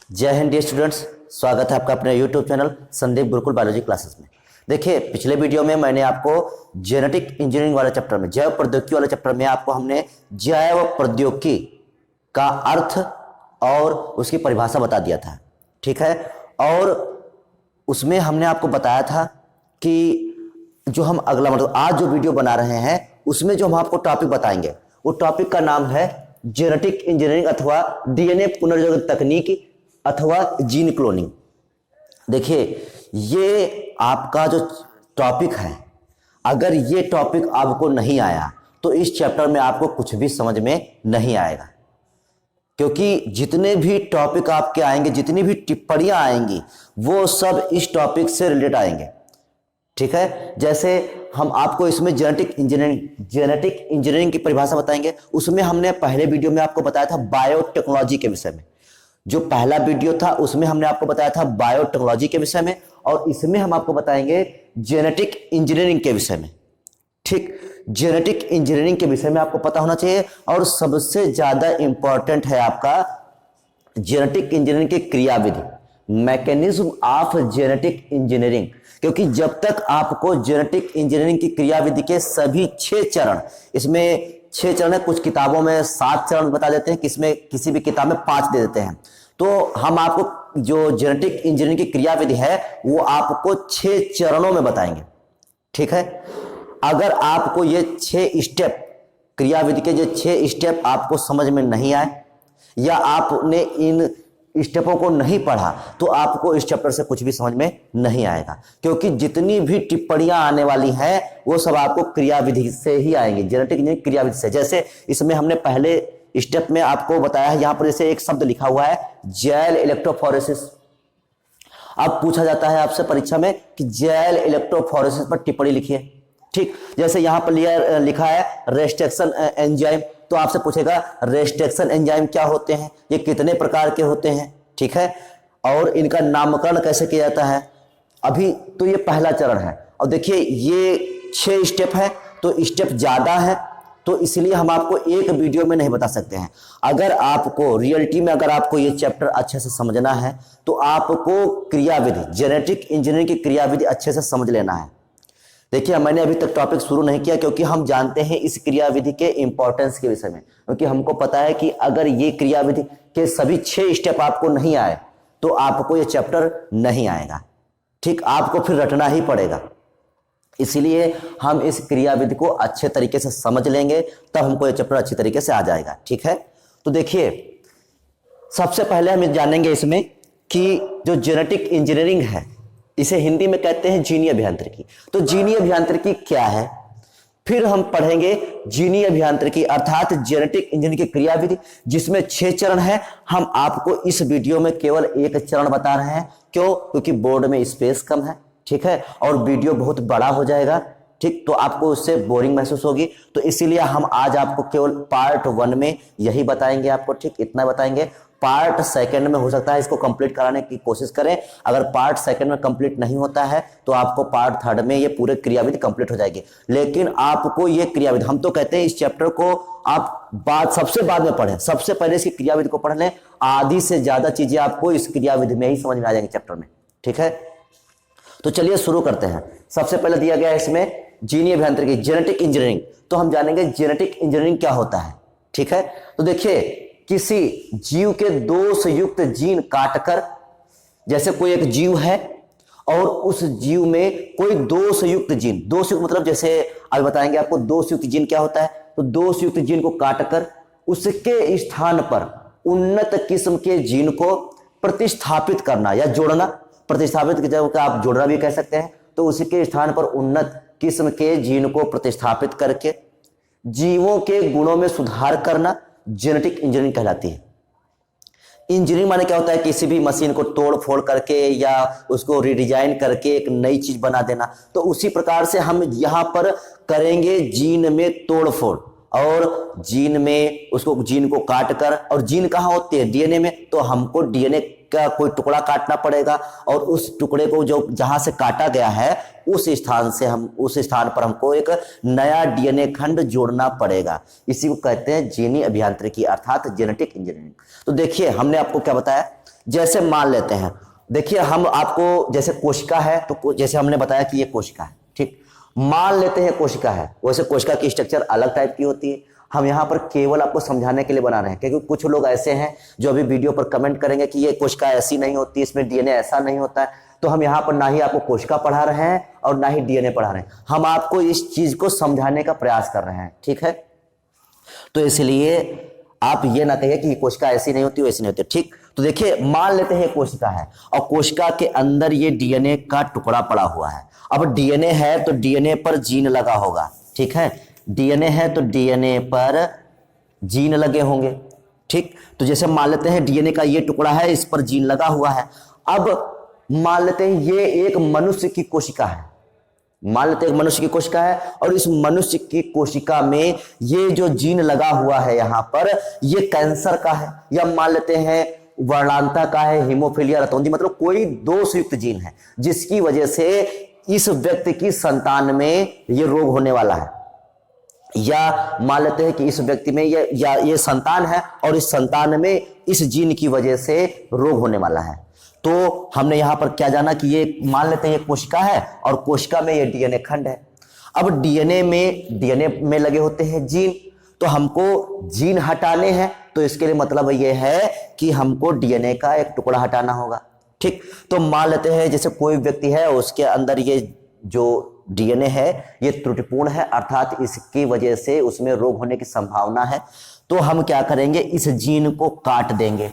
जय Hind dear students, स्वागत है आपका अपने YouTube channel Sandeep Gurukul biology classes में। देखिए, पिछले वीडियो में मैंने आपको जेनेटिक इंजीनियरिंग वाले चैप्टर में, जैव प्रौद्योगिकी वाले चैप्टर में आपको हमने जैव प्रौद्योगिकी का अर्थ और उसकी परिभाषा बता दिया था, ठीक है। और उसमें हमने आपको बताया था कि जो हम अगला मतलब आज जो वीडियो बना रहे हैं उसमें जो हम आपको टॉपिक बताएंगे वो टॉपिक का नाम है जेनेटिक इंजीनियरिंग अथवा डीएनए पुनर्जनन तकनीक अथवा जीन क्लोनिंग। देखिए, ये आपका जो टॉपिक है, अगर ये टॉपिक आपको नहीं आया तो इस चैप्टर में आपको कुछ भी समझ में नहीं आएगा, क्योंकि जितने भी टॉपिक आपके आएंगे, जितनी भी टिप्पणियां आएंगी, वो सब इस टॉपिक से रिलेटेड आएंगे, ठीक है। जैसे हम आपको इसमें जेनेटिक इंजीनियरिंग की परिभाषा बताएंगे। उसमें हमने पहले वीडियो में आपको बताया था बायोटेक्नोलॉजी के विषय में। जो पहला वीडियो था उसमें हमने आपको बताया था बायोटेक्नोलॉजी के विषय में, और इसमें हम आपको बताएंगे जेनेटिक इंजीनियरिंग के विषय में, ठीक। जेनेटिक इंजीनियरिंग के विषय में आपको पता होना चाहिए, और सबसे ज्यादा इंपॉर्टेंट है आपका जेनेटिक इंजीनियरिंग की क्रियाविधि, मैकेनिज्म ऑफ जेनेटिक इंजीनियरिंग। क्योंकि जब तक आपको जेनेटिक इंजीनियरिंग की क्रियाविधि के सभी 6 चरण, इसमें 6 चरण है, कुछ किताबों में 7 चरण बता देते हैं, किसमें किसी भी किताब में 5 दे देते हैं। तो हम आपको जो जेनेटिक इंजीनियरिंग की क्रियाविधि है वो आपको 6 चरणों में बताएंगे, ठीक है। अगर आपको ये 6 स्टेप, क्रियाविधि के जो 6 स्टेप आपको समझ में नहीं आए या आपने इन स्टेपों को नहीं पढ़ा तो आपको इस चैप्टर से कुछ भी समझ में नहीं आएगा, क्योंकि जितनी भी टिप्पणियां आने वाली हैं वो सब आपको क्रियाविधि से ही आएंगी, जेनेटिक इंजीनियरिंग क्रियाविधि से। जैसे इसमें हमने पहले स्टेप में आपको बताया है, यहां पर जैसे एक शब्द लिखा हुआ है जेल इलेक्ट्रोफोरेसिस। अब पूछा जाता है आपसे परीक्षा में कि जेल इलेक्ट्रोफोरेसिस पर टिप्पणी लिखिए, ठीक। जैसे यहां पर लिखा है रेस्ट्रिक्शन एंजाइम, तो आपसे पूछेगा रेस्ट्रिक्शन एंजाइम क्या होते हैं, ये कितने प्रकार के होते हैं, ठीक है, और इनका नामकरण कैसे किया जाता है। अभी तो ये पहला चरण है, और देखिए ये 6 स्टेप है, तो स्टेप ज्यादा है, तो इसलिए हम आपको एक वीडियो में नहीं बता सकते हैं। अगर आपको रियलिटी में अगर आपको ये चैप्टर अच्छे से समझना है तो आपको क्रियाविधि, जेनेटिक इंजीनियरिंग की क्रियाविधि अच्छे से समझ लेना है। देखिए, मैंने अभी तक टॉपिक शुरू नहीं किया क्योंकि हम जानते हैं इस क्रियाविधि के इंपॉर्टेंस के विषय में, क्योंकि हमको पता है कि अगर ये क्रियाविधि के सभी 6 स्टेप आपको नहीं आए तो आपको ये चैप्टर नहीं आएगा, ठीक। आपको फिर रटना ही पड़ेगा। इसीलिए हम इस क्रियाविधि को अच्छे तरीके से समझ लेंगे, तब हमको ये चैप्टर अच्छी तरीके से आ जाएगा, ठीक है। तो देखिए, सबसे पहले हम जानेंगे इसमें कि जो जेनेटिक इंजीनियरिंग है इसे हिंदी में कहते हैं जीनी अभियांत्रिकी। तो जीनी अभियांत्रिकी क्या है, फिर हम पढ़ेंगे जीनी अभियांत्रिकी अर्थात जेनेटिक इंजीनियरिंग की क्रियाविधि, जिसमें 6 चरण है। हम आपको इस वीडियो में केवल एक चरण बता रहे हैं, क्यों? क्योंकि बोर्ड में स्पेस कम है, ठीक है, और वीडियो बहुत बड़ा हो जाएगा, ठीक, तो आपको उससे बोरिंग महसूस होगी। तो इसीलिए हम आज आपको केवल पार्ट 1 में यही बताएंगे आपको, ठीक, इतना बताएंगे। पार्ट 2 में हो सकता है इसको कंप्लीट कराने की कोशिश करें। अगर पार्ट 2 में कंप्लीट नहीं होता है तो आपको पार्ट 3 में ये पूरे क्रियाविधि कंप्लीट हो जाएगी। लेकिन आपको ये क्रियाविधि, हम तो कहते हैं इस चैप्टर को आप सबसे बाद में पढ़ें, सबसे पहले इसकी क्रियाविधि को पढ़ लें। आधी से ज्यादा चीजें आपको इस क्रियाविधि में ही समझ में आ जाएंगी चैप्टर में, ठीक है। तो चलिए शुरू करते हैं। सबसे पहले दिया गया है इसमें जीनी अभियांत्रिकी, जेनेटिक इंजीनियरिंग। तो हम जानेंगे जेनेटिक इंजीनियरिंग क्या होता है, ठीक है। तो देखिए, किसी जीव के दोषयुक्त जीन काटकर, जैसे कोई एक जीव है और उस जीव में कोई दोषयुक्त जीन, दोषयुक्त मतलब जैसे अभी बताएंगे आपको दोषयुक्त जीन क्या होता है। तो दोषयुक्त जीन को काटकर उसके स्थान पर उन्नत किस्म के जीन को प्रतिस्थापित करना या जोड़ना, प्रतिस्थापित जब आप जोड़ना भी कह सकते हैं। तो उसी के स्थान पर उन्नत किस्म के जीन को प्रतिस्थापित करके जीवों के गुणों में सुधार करना जेनेटिक इंजीनियरिंग कहलाती है। इंजीनियरिंग माने क्या होता है, किसी भी मशीन को तोड़ फोड़ करके या उसको रिडिजाइन करके एक नई चीज बना देना। तो उसी प्रकार से हम यहां पर करेंगे जीन में तोड़ फोड़, और जीन को काट कर, और जीन कहां होते हैं, डीएनए में। तो हमको डीएनए का कोई टुकड़ा काटना पड़ेगा, और उस टुकड़े को जो जहां से काटा गया है उस स्थान पर हमको एक नया डीएनए खंड जोड़ना पड़ेगा। इसी को कहते हैं जीनी अभियांत्रिकी अर्थात जेनेटिक इंजीनियरिंग। तो देखिए, हमने आपको क्या बताया, जैसे मान लेते हैं, देखिए हम आपको जैसे कोशिका है, तो जैसे हमने बताया कि ये कोशिका है, ठीक, मान लेते हैं कोशिका है, वैसे कोशिका की स्ट्रक्चर अलग टाइप की होती है। हम यहाँ पर केवल आपको समझाने के लिए बना रहे हैं, क्योंकि कुछ लोग ऐसे हैं जो अभी वीडियो पर कमेंट करेंगे कि ये कोशिका ऐसी नहीं होती, इसमें डीएनए ऐसा नहीं होता है। तो हम यहाँ पर ना ही आपको कोशिका पढ़ा रहे हैं और ना ही डीएनए पढ़ा रहे हैं, हम आपको इस चीज को समझाने का प्रयास कर रहे हैं, ठीक है। तो इसलिए आप ये ना कहिए कि कोशिका ऐसी नहीं होती वैसी नहीं होती, ठीक। तो देखिए मान लेते हैं कोशिका है और कोशिका के अंदर ये डीएनए का टुकड़ा पड़ा हुआ है। अब डीएनए है तो डीएनए पर जीन लगा होगा, ठीक है, डीएनए है तो डीएनए पर जीन लगे होंगे, ठीक। तो जैसे मान लेते हैं डीएनए का ये टुकड़ा है, इस पर जीन लगा हुआ है। अब मान लेते हैं ये एक मनुष्य की कोशिका है, मान लेते हैं मनुष्य की कोशिका है और इस मनुष्य की कोशिका में ये जो जीन लगा हुआ है यहाँ पर, ये कैंसर का है, या मान लेते हैं वर्णांता का है, हीमोफीलिया, रतौंधी, मतलब कोई दोषयुक्त जीन है जिसकी वजह से इस व्यक्ति की संतान में ये रोग होने वाला है। या मान लेते हैं कि इस व्यक्ति में ये संतान है और इस संतान में इस जीन की वजह से रोग होने वाला है। तो हमने यहां पर क्या जाना कि ये मान लेते हैं ये कोशिका है और कोशिका में ये डीएनए खंड है। अब डीएनए में लगे होते हैं जीन, तो हमको जीन हटाने हैं, तो इसके लिए मतलब ये है कि हमको डीएनए का एक टुकड़ा हटाना होगा, ठीक। तो मान लेते हैं जैसे कोई व्यक्ति है, उसके अंदर ये जो डीएनए है ये त्रुटिपूर्ण है, अर्थात इसकी वजह से उसमें रोग होने की संभावना है। तो हम क्या करेंगे, इस जीन को काट देंगे,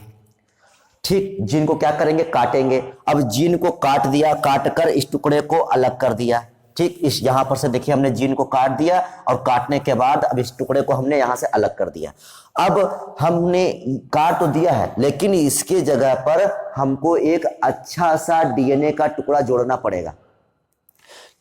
ठीक, जीन को क्या करेंगे, काटेंगे। अब जीन को काट दिया, काट कर इस टुकड़े को अलग कर दिया, ठीक। इस यहां पर से देखिए हमने जीन को काट दिया और काटने के बाद अब इस टुकड़े को हमने यहां से अलग कर दिया। अब हमने काट तो दिया है, लेकिन इसके जगह पर हमको एक अच्छा सा डीएनए का टुकड़ा जोड़ना पड़ेगा।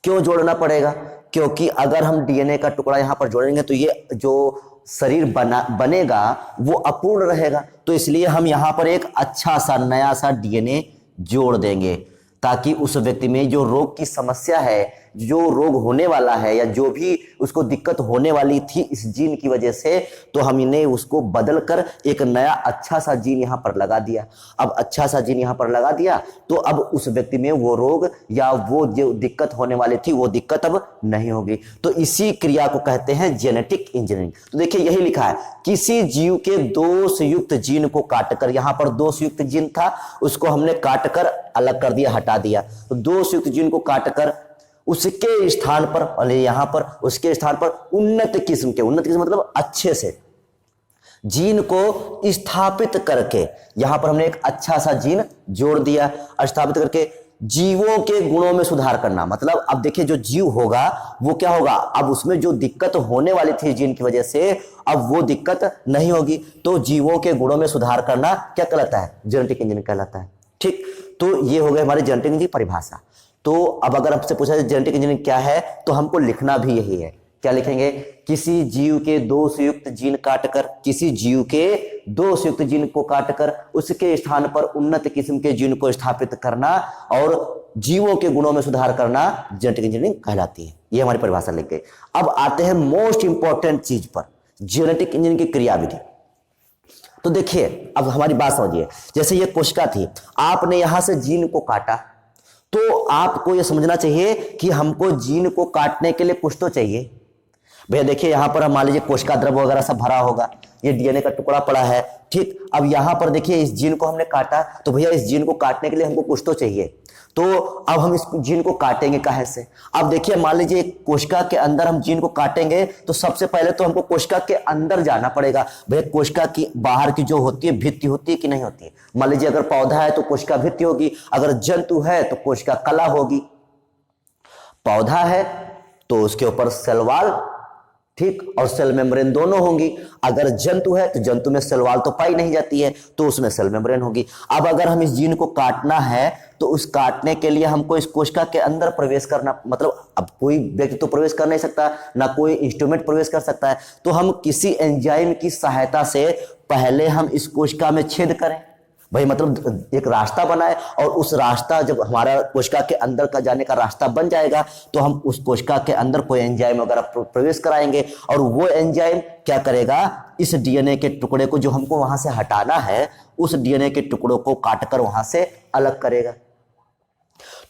क्यों जोड़ना पड़ेगा? क्योंकि अगर हम डीएनए का टुकड़ा यहां पर जोड़ेंगे तो ये जो शरीर बनेगा वो अपूर्ण रहेगा। तो इसलिए हम यहां पर एक अच्छा सा नया सा डीएनए जोड़ देंगे, ताकि उस व्यक्ति में जो रोग की समस्या है, जो रोग होने वाला है या जो भी उसको दिक्कत होने वाली थी इस जीन की वजह से, तो हमने उसको बदल कर एक नया अच्छा सा जीन यहां पर लगा दिया। अब अच्छा सा जीन यहां पर लगा दिया तो अब उस व्यक्ति में वो रोग या वो जो दिक्कत होने वाली थी वो दिक्कत अब नहीं होगी। तो इसी क्रिया को कहते हैं जेनेटिक इंजीनियरिंग। तो देखिए यही लिखा है, किसी जीव के दोषयुक्त जीन को काटकर, यहां पर दोषयुक्त जीन था उसको हमने काटकर अलग कर दिया, हटा दिया। तो दोषयुक्त जीन को काटकर उसके स्थान पर, और यहां पर उसके स्थान पर उन्नत किस्म मतलब अच्छे से जीन को स्थापित करके यहां पर हमने एक अच्छा सा जीन जोड़ दिया। स्थापित करके जीवों के गुणों में सुधार करना, मतलब अब देखिए जो जीव होगा वो क्या होगा, अब उसमें जो दिक्कत होने वाली थी जीन की वजह से अब वो दिक्कत नहीं होगी। तो जीवों के गुणों में सुधार करना क्या कहलाता है? जेनेटिक इंजीनियरिंग कहलाता है, ठीक। तो ये हो गए हमारी जेनेटिक इंजीनियरिंग परिभाषा। तो अब अगर आपसे पूछा जाए जेनेटिक इंजीनियरिंग क्या है, तो हमको लिखना भी यही है। क्या लिखेंगे? किसी जीव के दोषयुक्त जीन काटकर, किसी जीव के दोषयुक्त जीन को काटकर उसके स्थान पर उन्नत किस्म के जीन को स्थापित करना और जीवों के गुणों में सुधार करना जेनेटिक इंजीनियरिंग कहलाती है। ये हमारी परिभाषा लिख गई। अब आते हैं मोस्ट इंपॉर्टेंट चीज पर, जेनेटिक इंजीनियरिंग की क्रियाविधि। तो देखिए अब हमारी बात समझिए, जैसे ये कोशिका थी, आपने यहां से जीन को काटा, तो आपको यह समझना चाहिए कि हमको जीन को काटने के लिए कुछ तो चाहिए। भैया देखिए यहां पर हम मान लीजिए कोशिका द्रव वगैरह सब भरा होगा, ये डीएनए का टुकड़ा पड़ा है, ठीक। अब यहां पर देखिए इस जीन को हमने काटा, तो भैया इस जीन को काटने के लिए हमको कुछ तो चाहिए। तो अब हम इस जीन को काटेंगे काहे से? अब देखिए मान लीजिए कोशिका के अंदर हम जीन को काटेंगे तो सबसे पहले तो हमको कोशिका के अंदर जाना पड़ेगा। भैया कोशिका की बाहर की जो होती है भित्ति होती है कि नहीं होती है? मान लीजिए अगर पौधा है तो कोशिका भित्ति होगी, अगर जंतु है तो कोशिका कला होगी। पौधा है तो उसके ऊपर सेल वॉल, ठीक, और सेल मेम्ब्रेन दोनों होंगी। अगर जंतु है तो जंतु में सेल वॉल तो पाई नहीं जाती है, तो उसमें सेल मेम्ब्रेन होगी। अब अगर हम इस जीन को काटना है तो उस काटने के लिए हमको इस कोशिका के अंदर प्रवेश करना, मतलब अब कोई व्यक्ति तो प्रवेश कर नहीं सकता, ना कोई इंस्ट्रूमेंट प्रवेश कर सकता है, तो हम किसी एंजाइम की सहायता से पहले हम इस कोशिका में छेद करें। भाई मतलब एक रास्ता बनाए, और उस रास्ता जब हमारा कोशिका के अंदर का जाने का रास्ता बन जाएगा तो हम उस कोशिका के अंदर कोई एंजाइम वगैरह प्रवेश कराएंगे, और वो एंजाइम क्या करेगा, इस डीएनए के टुकड़े को जो हमको वहां से हटाना है, उस डीएनए के टुकड़ों को काटकर वहां से अलग करेगा।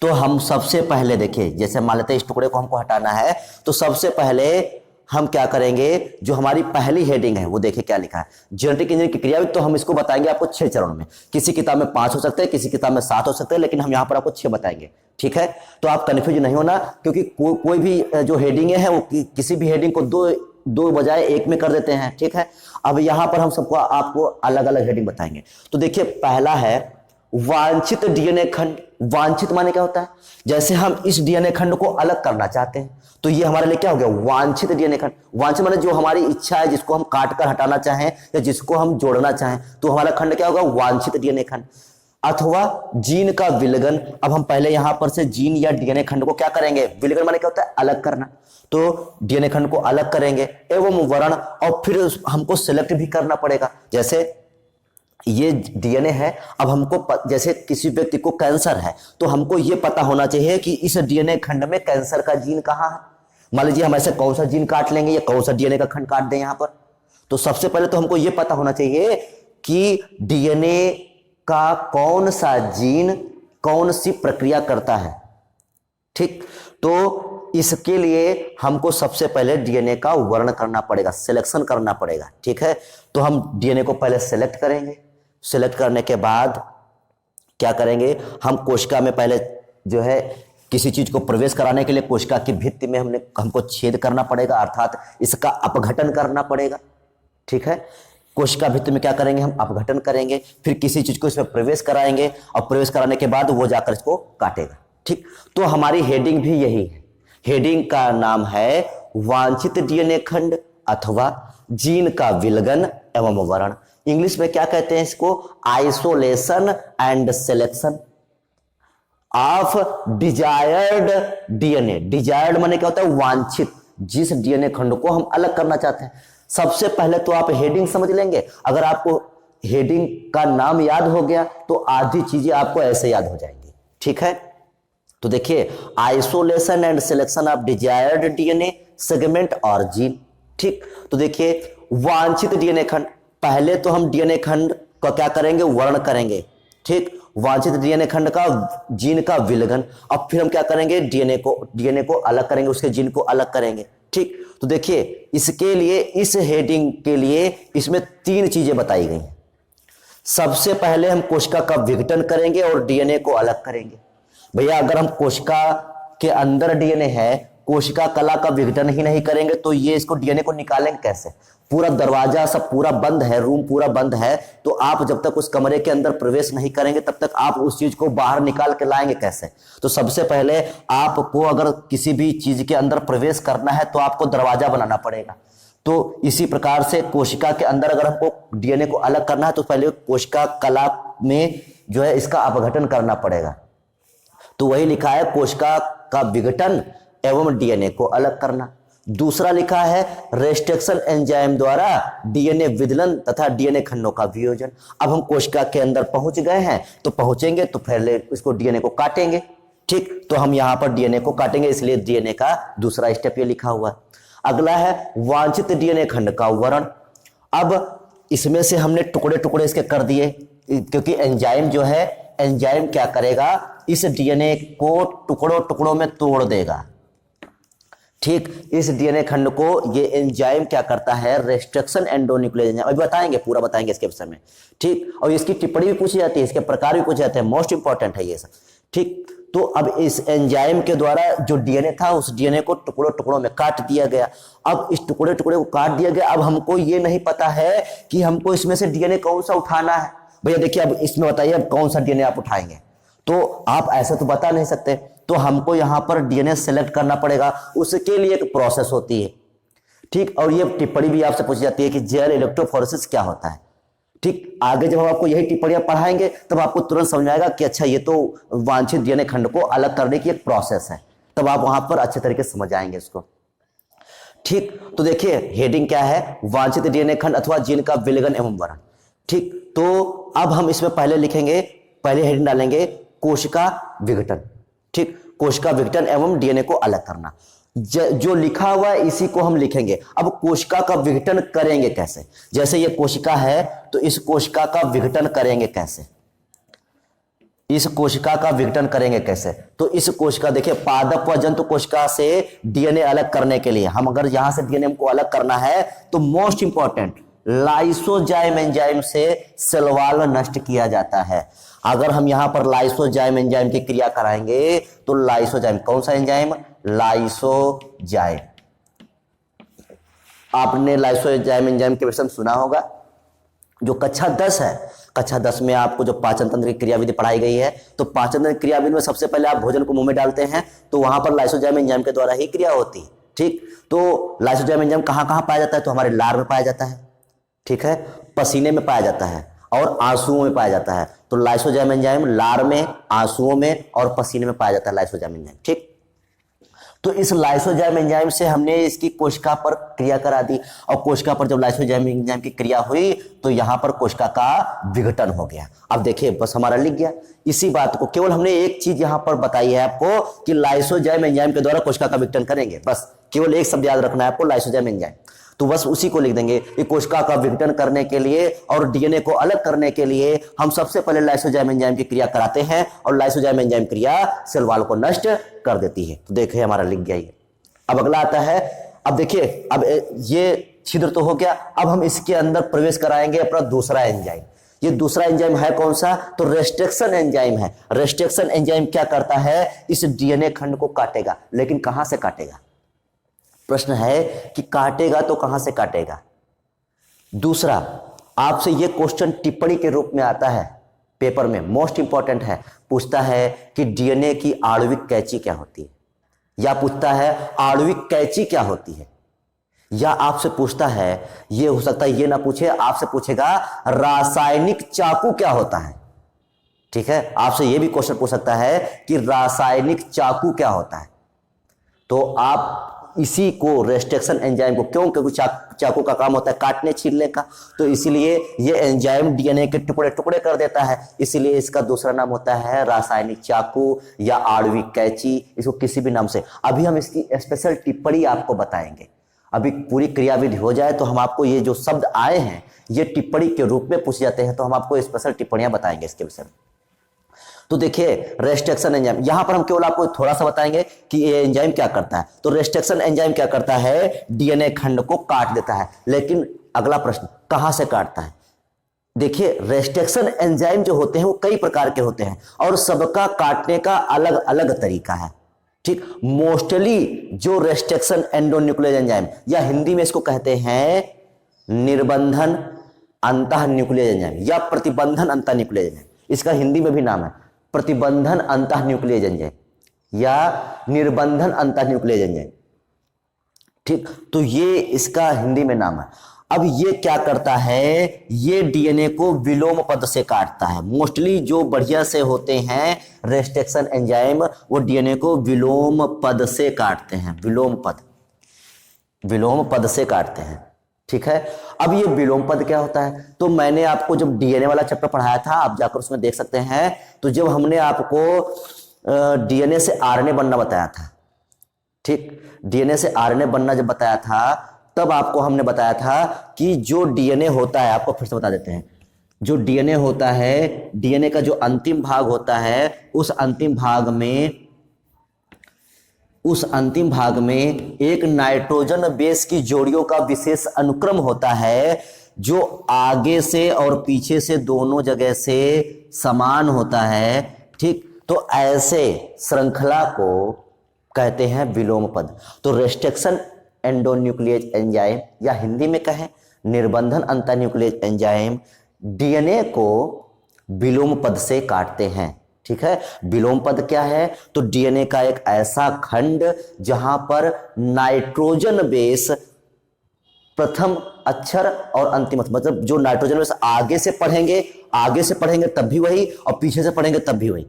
तो हम सबसे पहले देखिए, जैसे मान लेते हैं इस टुकड़े को हमको हटाना है, तो सबसे पहले हम क्या करेंगे, जो हमारी पहली हेडिंग है वो देखिए क्या लिखा है, जेनेटिक इंजीनियरिंग की क्रियाविधि। तो हम इसको बताएंगे आपको 6 चरणों में, किसी किताब में 5 हो सकते हैं, किसी किताब में 7 हो सकते हैं, लेकिन हम यहां पर आपको 6 बताएंगे, ठीक है। तो आप कंफ्यूज नहीं होना, क्योंकि कोई भी जो हेडिंग है वो किसी भी हेडिंग को दो बजाय एक में कर देते हैं, ठीक है। अब यहां पर हम सबको आपको अलग अलग हेडिंग बताएंगे। तो देखिए पहला है वांछित डीएनए खंड। वांछित माने क्या होता है, जैसे हम इस डीएनए खंड को अलग करना चाहते हैं, तो ये हमारे लिए क्या हो गया, वांछित डीएनए खंड। वांछित माने जो हमारी इच्छा है, जिसको हम काट कर हटाना चाहें या जिसको हम जोड़ना चाहें, तो हमारा खंड क्या होगा, वांछित डीएनए खंड। अथवा जीन का विलगन। अब हम पहले यहां पर से जीन या डीएनए खंड को क्या करेंगे, विलगन माने क्या होता है, अलग करना, तो डीएनए खंड को अलग करेंगे। एवं वर्ण, और फिर हमको सिलेक्ट भी करना पड़ेगा। जैसे ये डीएनए है, अब हमको जैसे किसी व्यक्ति को कैंसर है, तो हमको ये पता होना चाहिए कि इस डीएनए खंड में कैंसर का जीन कहां है। मान लीजिए हम ऐसे कौन सा जीन काट लेंगे या कौन सा डीएनए का खंड काट दें यहां पर, तो सबसे पहले तो हमको ये पता होना चाहिए कि डीएनए का कौन सा जीन कौन सी प्रक्रिया करता है, ठीक। तो इसके लिए हमको सबसे पहले डीएनए का वर्ण करना पड़ेगा, सिलेक्शन करना पड़ेगा, ठीक है। तो हम डीएनए को पहले सिलेक्ट करेंगे। सिलेक्ट करने के बाद क्या करेंगे, हम कोशिका में पहले जो है किसी चीज को प्रवेश कराने के लिए कोशिका की भित्ति में हमको छेद करना पड़ेगा, अर्थात इसका अपघटन करना पड़ेगा, ठीक है। कोशिका भित्ति में क्या करेंगे, हम अपघटन करेंगे, फिर किसी चीज को इसमें प्रवेश कराएंगे, और प्रवेश कराने के बाद वो जाकर इसको काटेगा, ठीक। तो हमारी हेडिंग भी यही है। हेडिंग का नाम है वांछित डीएनए खंड अथवा जीन का विलगन एवं वर्ण। इंग्लिश में क्या कहते हैं इसको, isolation and selection of desired DNA. Desired माने क्या होता है, वांछित, जिस डीएनए खंड को हम अलग करना चाहते हैं। सबसे पहले तो आप हेडिंग समझ लेंगे। अगर आपको हेडिंग का नाम याद हो गया तो आधी चीजें आपको ऐसे याद हो जाएंगी, ठीक है। तो देखिए, isolation and selection of desired DNA segment और जीन, ठीक। तो देखिए वांछित डीएनए खंड, पहले तो हम डीएनए खंड का क्या करेंगे, वर्ण करेंगे, ठीक। वांछित डीएनए खंड का जीन का विलगन, अब फिर हम क्या करेंगे, डीएनए को अलग करेंगे, उसके जीन को अलग करेंगे, ठीक। तो देखिए इसके लिए, इस हेडिंग के लिए इसमें 3 चीजें बताई गई हैं। सबसे पहले हम कोशिका का विघटन करेंगे और डीएनए को अलग करेंगे। भैया अगर हम कोशिका के अंदर डीएनए है, कोशिका कला का विघटन ही नहीं करेंगे तो ये इसको डीएनए को निकालेंगे कैसे। पूरा दरवाजा सब पूरा बंद है, रूम पूरा बंद है, तो आप जब तक उस कमरे के अंदर प्रवेश नहीं करेंगे तब तक आप उस चीज को बाहर निकाल के लाएंगे कैसे। तो सबसे पहले आपको अगर किसी भी चीज के अंदर प्रवेश करना है तो आपको दरवाजा बनाना पड़ेगा। तो इसी प्रकार से कोशिका के अंदर अगर हमको डीएनए को अलग करना है तो पहले कोशिका कला में जो है इसका अपघटन करना पड़ेगा। तो वही लिखा है, कोशिका का विघटन एवं डीएनए को अलग करना। दूसरा लिखा है रेस्ट्रिक्शन एंजाइम द्वारा डीएनए विदलन तथा डीएनए खंडों का वियोजन। अब हम कोशिका के अंदर पहुंच गए हैं, तो पहुंचेंगे तो पहले इसको डीएनए को काटेंगे, ठीक। तो हम यहां पर डीएनए को काटेंगे, इसलिए डीएनए का दूसरा स्टेप ये लिखा हुआ है। अगला है वांछित डीएनए खंड का वर्ण। अब इसमें से हमने टुकड़े टुकड़े इसके कर दिए, क्योंकि एंजाइम जो है, एंजाइम क्या करेगा, इस डीएनए को टुकड़ों टुकड़ों में तोड़ देगा, ठीक। इस डीएनए खंड को ये एंजाइम क्या करता है, रेस्ट्रिक्शन एंडोन्यूक्लियस एंजाइम, अभी बताएंगे, पूरा बताएंगे इसके विषय में, ठीक। और इसकी टिप्पणी भी पूछी जाती है, इसके प्रकार भी पूछे जाते हैं, मोस्ट इंपॉर्टेंट है ये सब, ठीक। तो अब इस एंजाइम के द्वारा जो डीएनए था, उस डीएनए को टुकड़ों टुकड़ों में काट दिया गया। अब इस टुकड़े टुकड़े को काट दिया गया, अब हमको ये नहीं पता है कि हमको इसमें से डीएनए कौन सा उठाना है। भैया देखिए, अब इसमें बताइए अब कौन सा डीएनए आप उठाएंगे, तो आप ऐसे तो बता नहीं सकते, तो हमको यहां पर डीएनए सेलेक्ट करना पड़ेगा। उसके लिए एक प्रोसेस होती है, ठीक। और ये टिप्पणी भी आपसे पूछी जाती है कि जेल इलेक्ट्रोफोरेसिस क्या होता है, ठीक। आगे जब हम आपको यही टिप्पणियां पढ़ाएंगे तब आपको तुरंत समझ आएगा कि अच्छा ये तो वांछित डीएनए खंड को अलग करने की एक प्रोसेस है, तब आप वहां पर अच्छे तरीके से समझ आएंगे इसको, ठीक। तो देखिए हेडिंग क्या है, वांछित डीएनए खंड अथवा जीन का विलगन एवं वर्ण। ठीक, तो अब हम इसमें पहले लिखेंगे, पहले हेडिंग डालेंगे कोशिका विघटन। ठीक, कोशिका विघटन एवं डीएनए को अलग करना। जो लिखा हुआ है इसी को हम लिखेंगे। अब कोशिका का विघटन करेंगे कैसे? जैसे ये कोशिका है तो इस कोशिका का विघटन करेंगे कैसे? इस कोशिका का विघटन करेंगे कैसे? तो इस कोशिका, देखिए, पादप व जंतु कोशिका से डीएनए अलग करने के लिए हम अगर यहां से डीएनए को अलग करना है तो मोस्ट इंपॉर्टेंट लाइसोजाइम एंजाइम से सेल वॉल नष्ट किया जाता है। अगर हम यहां पर लाइसोजाइम एंजाइम की क्रिया कराएंगे तो लाइसोजाइम, कौन सा एंजाइम? लाइसोजाइम। आपने लाइसोजाइम एंजाइम के विषय में सुना होगा, जो कक्षा 10 है, कक्षा 10 में आपको जो पाचन तंत्र की क्रियाविधि पढ़ाई गई है, तो पाचन तंत्र क्रियाविधि में सबसे पहले आप भोजन को मुंह में डालते हैं तो वहां पर लाइसोजाइम एंजाइम के द्वारा ही क्रिया होती है। ठीक, तो लाइसोजाइम एंजाइम कहां कहां पाया जाता है? तो हमारे लार में पाया जाता है, ठीक है, पसीने में पाया जाता है और आंसुओं में पाया जाता है। तो लाइसोजाइम एंजाइम लार में, आंसुओं में और पसीने में पाया जाता है लाइसोजाइम एंजाइम। ठीक, तो इस लाइसोजाइम एंजाइम से हमने इसकी कोशिका पर क्रिया करा दी और कोशिका पर जब लाइसोजाइम एंजाइम की क्रिया हुई तो यहां पर कोशिका का विघटन हो गया। अब देखिए, बस हमारा लिख गया इसी बात को। केवल हमने एक चीज यहां पर बताई है आपको कि लाइसोजाइम एंजाइम के द्वारा कोशिका का विघटन करेंगे, बस केवल एक शब्द याद रखना है आपको, लाइसोजाइम एंजाइम। तो बस उसी को लिख देंगे कि कोशिका का विघटन करने के लिए और डीएनए को अलग करने के लिए हम सबसे पहले लाइसोजाइम एंजाइम की क्रिया कराते हैं और लाइसोजाइम एंजाइम क्रिया सेल वॉल को नष्ट कर देती है। तो देखिए, हमारा लिख गया ये। अब अगला आता है, अब देखिए, अब ये छिद्र तो हो गया, अब हम इसके अंदर प्रवेश कराएंगे अपना दूसरा एंजाइम। ये दूसरा एंजाइम है कौन सा? तो रेस्ट्रिक्शन एंजाइम है। रेस्ट्रिक्शन एंजाइम क्या करता है? इस डीएनए खंड को काटेगा, लेकिन कहां से काटेगा? प्रश्न है कि काटेगा तो कहां से काटेगा? दूसरा, आपसे यह क्वेश्चन टिप्पणी के रूप में आता है पेपर में, मोस्ट इंपॉर्टेंट है। पूछता है कि डीएनए की आणविक कैंची क्या होती है, या पूछता है आणविक कैंची क्या होती है, या आपसे पूछता है, यह हो सकता है ये ना पूछे, आपसे पूछेगा रासायनिक चाकू क्या होता है। ठीक है, आपसे यह भी क्वेश्चन पूछ सकता है कि रासायनिक चाकू क्या होता है। तो आप इसी को रेस्ट्रिक्शन एंजाइम को, क्यों? क्योंकि चाकू का काम होता है काटने छीलने का, तो इसीलिए ये एंजाइम डीएनए के टुकड़े टुकड़े कर देता है, इसीलिए इसका दूसरा नाम होता है रासायनिक चाकू या आणविक कैंची, इसको किसी भी नाम से। अभी हम इसकी स्पेशल टिप्पणी आपको बताएंगे। अभी पूरी क्रियाविधि हो जाए तो हम आपको ये जो शब्द आए हैं ये टिप्पणी के रूप में पूछे जाते हैं, तो हम आपको स्पेशल टिप्पणियां बताएंगे इसके विषय में। तो देखिए, रेस्ट्रिक्शन एंजाइम, यहां पर हम केवल आपको थोड़ा सा बताएंगे कि ये एंजाइम क्या करता है। तो रेस्ट्रिक्शन एंजाइम क्या करता है? डीएनए खंड को काट देता है। लेकिन अगला प्रश्न, कहां से काटता है? देखिए, रेस्ट्रिक्शन एंजाइम जो होते हैं वो कई प्रकार के होते हैं और सबका काटने का अलग अलग तरीका है। ठीक, मोस्टली जो रेस्ट्रिक्शन एंडोन्यूक्लियस एंजाइम, या हिंदी में इसको कहते हैं निर्बंधन अंतःन्यूक्लियस एंजाइम या प्रतिबंधन अंतःन्यूक्लियस एंजाइम, इसका हिंदी में भी नाम है प्रतिबंधन अंतःन्यूक्लियस एंजाइम या निर्बंधन अंतःन्यूक्लियस एंजाइम। ठीक, तो ये इसका हिंदी में नाम है। अब ये क्या करता है? ये डीएनए को विलोम पद से काटता है। मोस्टली जो बढ़िया से होते हैं रेस्ट्रिक्शन एंजाइम, वो डीएनए को विलोम पद से काटते हैं, विलोम पद से काटते हैं। ठीक है, अब ये विलोम पद क्या होता है? तो मैंने आपको जब डीएनए वाला चैप्टर पढ़ाया था, आप जाकर उसमें देख सकते हैं, तो जब हमने आपको डीएनए से आरएनए बनना बताया था, ठीक, डीएनए से आरएनए बनना जब बताया था तब आपको हमने बताया था कि जो डीएनए होता है, आपको फिर से बता देते हैं, जो डीएनए होता है, डीएनए का जो अंतिम भाग होता है, उस अंतिम भाग में एक नाइट्रोजन बेस की जोड़ियों का विशेष अनुक्रम होता है जो आगे से और पीछे से दोनों जगह से समान होता है। ठीक, तो ऐसे श्रृंखला को कहते हैं विलोम पद। तो रेस्ट्रिक्शन एंडोन्यूक्लियस एंजाइम या हिंदी में कहें निर्बंधन अंतःन्यूक्लियस एंजाइम डीएनए को विलोम पद से काटते हैं। ठीक है, विलोम पद क्या है? तो डीएनए का एक ऐसा खंड जहां पर नाइट्रोजन बेस प्रथम अक्षर और अंतिम अक्षर, मतलब जो नाइट्रोजन बेस आगे से पढ़ेंगे तब भी वही और पीछे से पढ़ेंगे तब भी वही।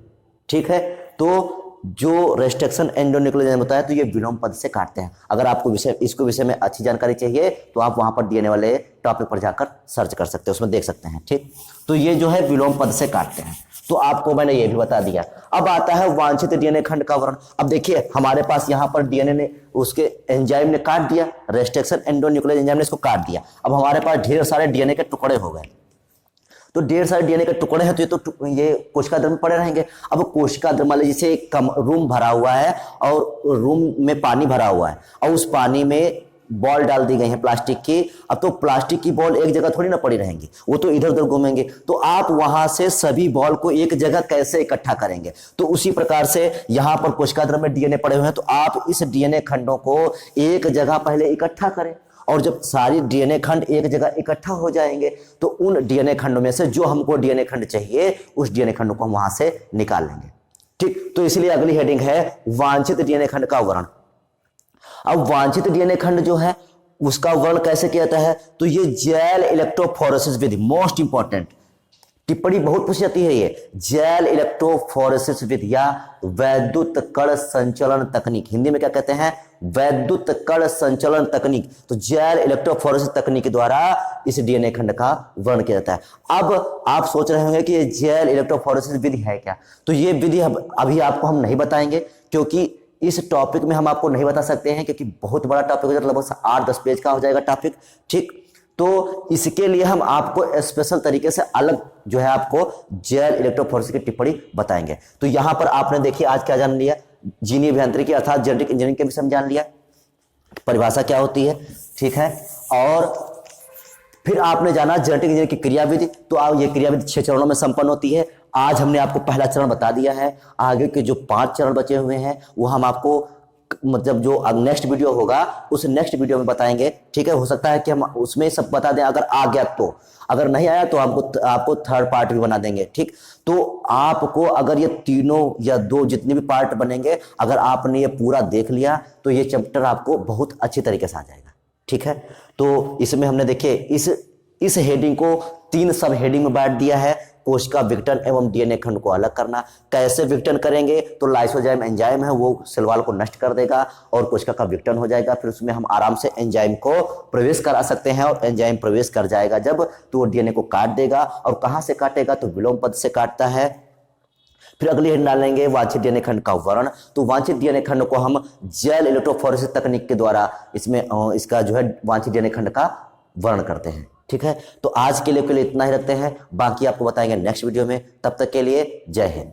ठीक है, तो जो रेस्ट्रिक्शन एंडोन्यूक्लियोटाइड होता है तो ये विलोम पद से काटते हैं। अगर आपको इसको विषय में अच्छी जानकारी चाहिए तो आप वहां पर डीएनए वाले टॉपिक पर जाकर सर्च कर सकते हैं, उसमें देख सकते हैं। ठीक, तो ये जो है विलोम पद से काटते हैं, तो आपको मैंने ये भी बता दिया। अब आता है वांछित डीएनए खंड का वर्ण। अब देखिए हमारे पास यहाँ पर डीएनए ने उसके एंजाइम ने काट दिया, रेस्ट्रिक्शन एंडोन्यूक्लियोटाइड एंजाइम ने इसको काट दिया। अब हमारे पास ढेर सारे डीएनए के टुकड़े हो गए, तो ढेर सारे डीएनए के टुकड़े हैं तो ये कोशिका द्रव्य में पड़े रहेंगे। अब कोशिका द्रव्य मान लीजिए जैसे एक रूम भरा हुआ है और रूम में पानी भरा हुआ है और उस पानी में बॉल डाल दी गई है प्लास्टिक की। अब तो प्लास्टिक की बॉल एक जगह थोड़ी ना पड़ी रहेंगी, वो तो इधर उधर घूमेंगे, तो आप वहां से सभी बॉल को एक जगह कैसे इकट्ठा करेंगे? तो उसी प्रकार से यहां पर कोशिका द्रव्य में डीएनए पड़े हुए हैं, तो आप इस डीएनए खंडों को एक जगह पहले इकट्ठा करें, और जब सारी डीएनए खंड एक जगह इकट्ठा हो जाएंगे तो उन डीएनए खंडों में से जो हमको डीएनए खंड चाहिए उस डीएनए खंड को हम वहां से निकाल लेंगे। ठीक, तो इसलिए अगली हेडिंग है वांछित डीएनए खंड का वर्ण। अब वांछित डीएनए खंड जो है उसका वर्ण कैसे किया जाता है? तो ये जेल इलेक्ट्रोफोरेसिस विधि, मोस्ट इंपॉर्टेंट टिप्पणी बहुत पूछी जाती है, ये जेल इलेक्ट्रोफोरेसिस विधि या वैद्युत कण संचलन तकनीक, हिंदी में क्या कहते हैं? वैद्युत कण संचलन तकनीक। तो जेल इलेक्ट्रोफोरेसिस तकनीक के द्वारा इस डीएनए खंड का वर्ण किया जाता है। अब आप सोच रहे होंगे कि ये जेल इलेक्ट्रोफोरेसिस विधि है क्या? तो ये विधि अभी आपको हम नहीं बताएंगे, क्योंकि इस टॉपिक में हम आपको नहीं बता सकते हैं, क्योंकि बहुत बड़ा टॉपिक है, लगभग 8-10 पेज का हो जाएगा टॉपिक। ठीक, तो इसके लिए हम आपको स्पेशल तरीके से अलग जो है आपको जेल इलेक्ट्रोफोरेसिस की टिप्पणी बताएंगे। तो यहां पर आपने देखिए आज क्या जान लिया, जीनी अभियांत्रिकी अर्थात जेनेटिक इंजीनियरिंग के विषय में जान लिया, परिभाषा क्या होती है। ठीक है, और फिर आपने जाना जेनेटिक इंजीनियरिंग की क्रियाविधि। तो ये क्रियाविधि 6 चरणों में संपन्न होती है। आज हमने आपको पहला चरण बता दिया है, आगे के जो 5 चरण बचे हुए हैं वो हम आपको मतलब जो नेक्स्ट वीडियो होगा उस नेक्स्ट वीडियो में बताएंगे। ठीक है, हो सकता है कि हम उसमें सब बता दें, अगर आ गया तो, अगर नहीं आया तो आपको थर्ड पार्ट भी बना देंगे। ठीक, तो आपको अगर ये तीनों या 2 जितने भी पार्ट बनेंगे, अगर आपने ये पूरा देख लिया तो ये चैप्टर आपको बहुत अच्छी तरीके से आ जाएगा। ठीक है, तो इसमें हमने देखिए इस हेडिंग को 3 सब हेडिंग में बांट दिया है। कोशिका विघटन एवं डीएनए खंड को अलग करना। कैसे विघटन करेंगे? तो लाइसोजाइम एंजाइम है वो सेल वॉल को नष्ट कर देगा और कोशिका का विघटन हो जाएगा। फिर उसमें हम आराम से एंजाइम को प्रवेश करा सकते हैं, और एंजाइम प्रवेश कर जाएगा जब तो वो डीएनए को काट देगा। और कहां से काटेगा? तो विलोम पद से काटता है। फिर अगली हेड डालेंगे वांछित डीएनए खंड का वर्ण। तो वांछित डीएनए खंड को हम जेल इलेक्ट्रोफोरेसिस तकनीक के द्वारा इसमें इसका जो है वांछित डीएनए खंड का वर्ण करते हैं। ठीक है, तो आज के लिए इतना ही रखते हैं, बाकी आपको बताएंगे नेक्स्ट वीडियो में। तब तक के लिए जय हिंद।